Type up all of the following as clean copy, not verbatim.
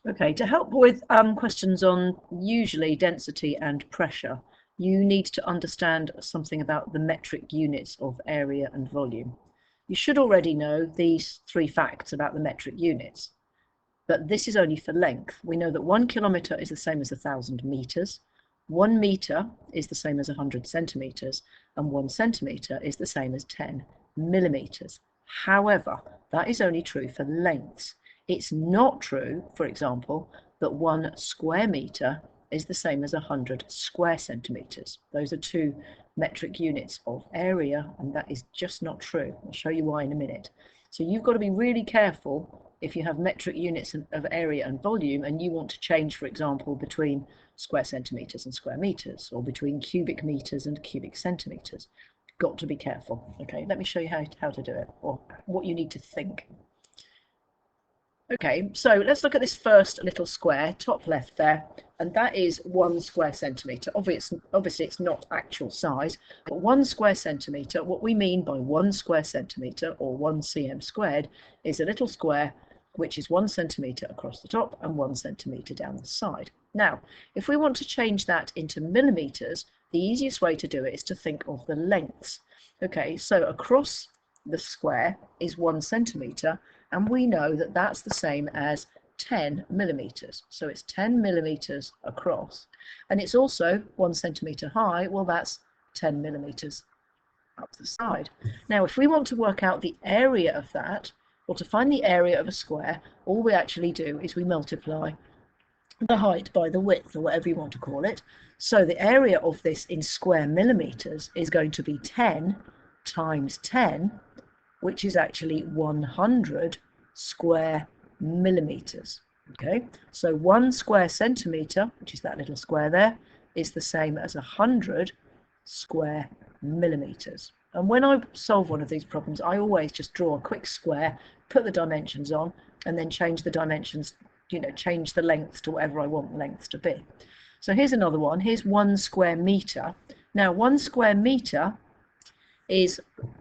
Okay, to help with questions on usually density and pressure, you need to understand something about the metric units of area and volume. You should already know these three facts about the metric units, but this is only for length. We know that 1 kilometre is the same as 1,000 metres, 1 metre is the same as 100 centimetres, and 1 centimetre is the same as 10 millimetres. However, that is only true for lengths. It's not true, for example, that 1 square metre is the same as 100 square centimetres. Those are two metric units of area, and that is just not true. I'll show you why in a minute. So you've got to be really careful if you have metric units of area and volume and you want to change, for example, between square centimetres and square metres, or between cubic metres and cubic centimetres. Got to be careful. Okay, let me show you how to do it, or what you need to think. Okay, so let's look at this first little square, top left there, and that is 1 square centimetre. Obviously it's not actual size, but 1 square centimetre, what we mean by 1 square centimetre, or 1 cm squared, is a little square which is 1 centimetre across the top and 1 centimetre down the side. Now, if we want to change that into millimetres, the easiest way to do it is to think of the lengths. Okay, so across the square is 1 centimetre, and we know that that's the same as 10 millimeters. So it's 10 millimeters across, and it's also 1 centimeter high. Well, that's 10 millimeters up the side. Now, if we want to work out the area of that, or to find the area of a square, all we actually do is we multiply the height by the width, or whatever you want to call it. So the area of this in square millimeters is going to be 10 times 10, which is actually 100 square millimeters. Okay, so 1 square centimeter, which is that little square there, is the same as 100 square millimeters. And when I solve one of these problems, I always just draw a quick square, put the dimensions on, and then change the dimensions, change the lengths to whatever I want the lengths to be. So here's another one. Here's 1 square meter. Now, 1 square meter is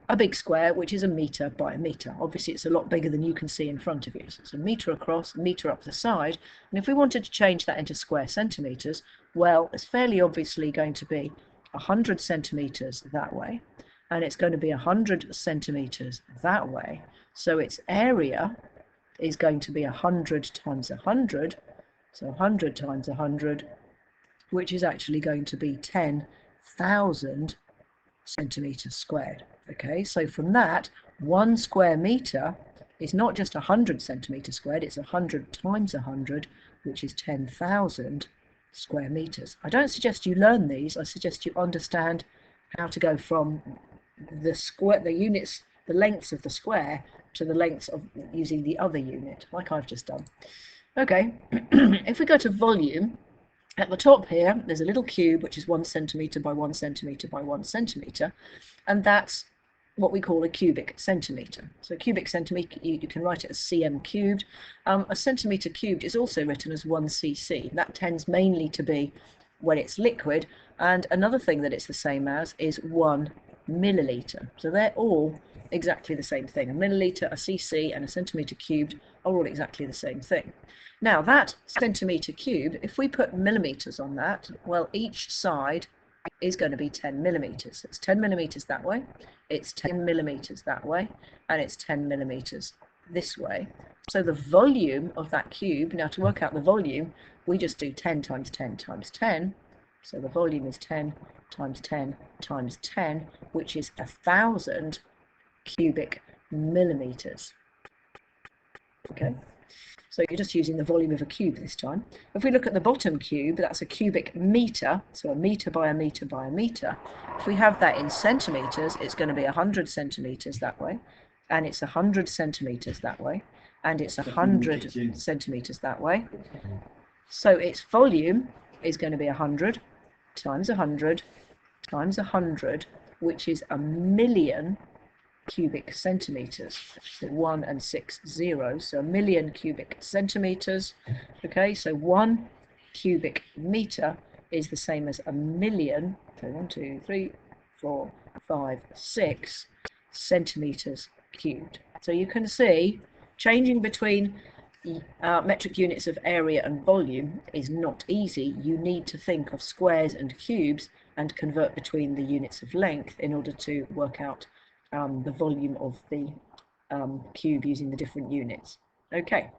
a big square, which is a metre by a metre. Obviously, it's a lot bigger than you can see in front of you. So it's a metre across, a metre up the side. And if we wanted to change that into square centimetres, well, it's fairly obviously going to be 100 centimetres that way, and it's going to be 100 centimetres that way. So its area is going to be 100 times 100, so 100 times 100, which is actually going to be 10,000 centimeters squared. Okay, so from that, 1 square meter is not just 100 centimeters squared, it's 100 times 100, which is 10,000 square meters. I don't suggest you learn these, I suggest you understand how to go from the units, the lengths of the square, to the lengths of using the other unit, like I've just done. Okay, if we go to volume, at the top here, there's a little cube, which is 1 centimetre by 1 centimetre by 1 centimetre, and that's what we call a cubic centimetre. So cubic centimetre, you can write it as cm cubed. A centimetre cubed is also written as 1 cc. That tends mainly to be when it's liquid, and another thing that it's the same as is 1 milliliter. So they're all exactly the same thing. A milliliter, a cc, and a centimetre cubed are all exactly the same thing. Now that centimetre cube, if we put millimetres on that, well, each side is going to be 10 millimetres. It's 10 millimetres that way, it's 10 millimetres that way, and it's 10 millimetres this way. So the volume of that cube, now to work out the volume, we just do 10 times 10 times 10. So the volume is 10 times 10 times 10, which is 1,000 cubic millimetres. Okay. So you're just using the volume of a cube this time. If we look at the bottom cube, that's a cubic metre, so a metre by a metre by a metre. If we have that in centimetres, it's going to be 100 centimetres that way, and it's 100 centimetres that way, and it's 100 centimetres that way. So its volume is going to be 100 times 100 times 100, which is 1,000,000 cubic centimeters. So 1 and 6 zeros, so 1,000,000 cubic centimeters. Okay, so 1 cubic meter is the same as 1,000,000, so 1, 2, 3, 4, 5, 6 centimeters cubed. So you can see changing between metric units of area and volume is not easy. You need to think of squares and cubes and convert between the units of length in order to work out the volume of the cube using the different units. Okay.